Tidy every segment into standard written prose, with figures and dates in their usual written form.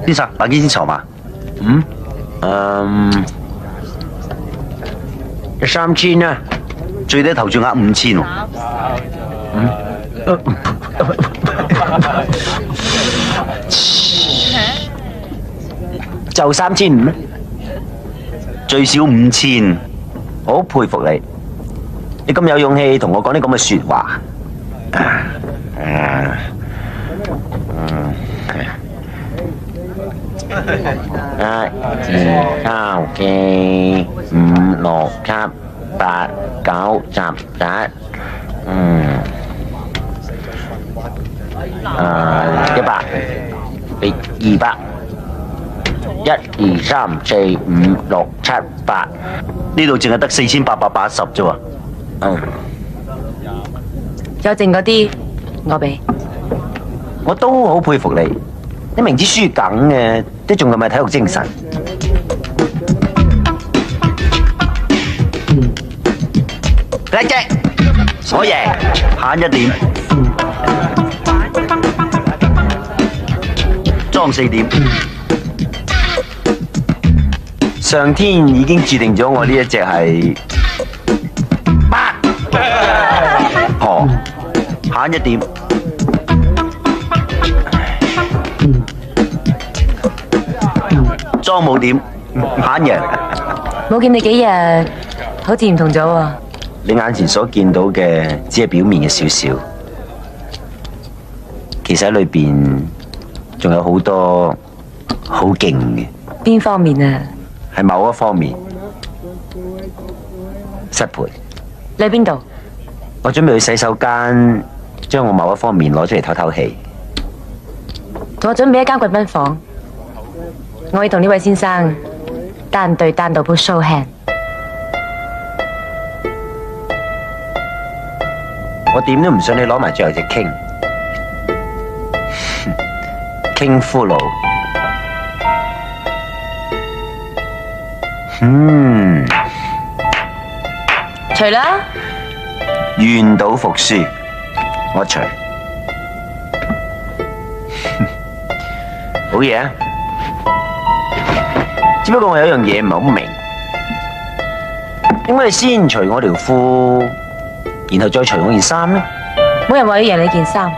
先生，把件先籌碼。3000啊，最低投注額5000喎。就3500，最少5000，我好佩服你。你咁有勇氣同我講啲咁嘅說話。1、2、3、4、5、6、7、8、9、10、11，100，1、200，1、2、3、4、5、6、7、8，呢度淨係得4880啫喎。有剩嗰啲我俾。我都好佩服你，你明知輸梗嘅，都仲咁有體育精神。叻姐，我贏，慳1點，裝4點。上天已經注定咗我呢一隻係8，慳1點。裝冇點，慳贏。冇見你幾日，好似唔同咗喎。你眼前所見到嘅只係表面嘅少少，其實喺裏邊仲有好多好勁嘅。邊方面啊？係某一方面失陪。你喺邊度？我準備去洗手間，將我某一方面攞出嚟透透氣。同我準備一間貴賓房。我要同呢位先生單對單到鋪 show hand。我點都唔信你攞埋最後隻 king， king 俘虜。除啦。願賭服輸，我除。好嘢啊！只不過我有一樣嘢唔係好明，點解你先除我條褲，然後再除我件衫呢？冇人話要贏你件衫，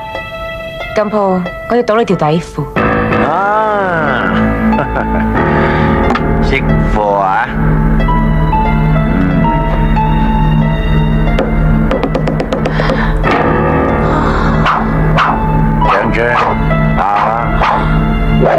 今鋪我要賭你條底褲。啊，識貨啊！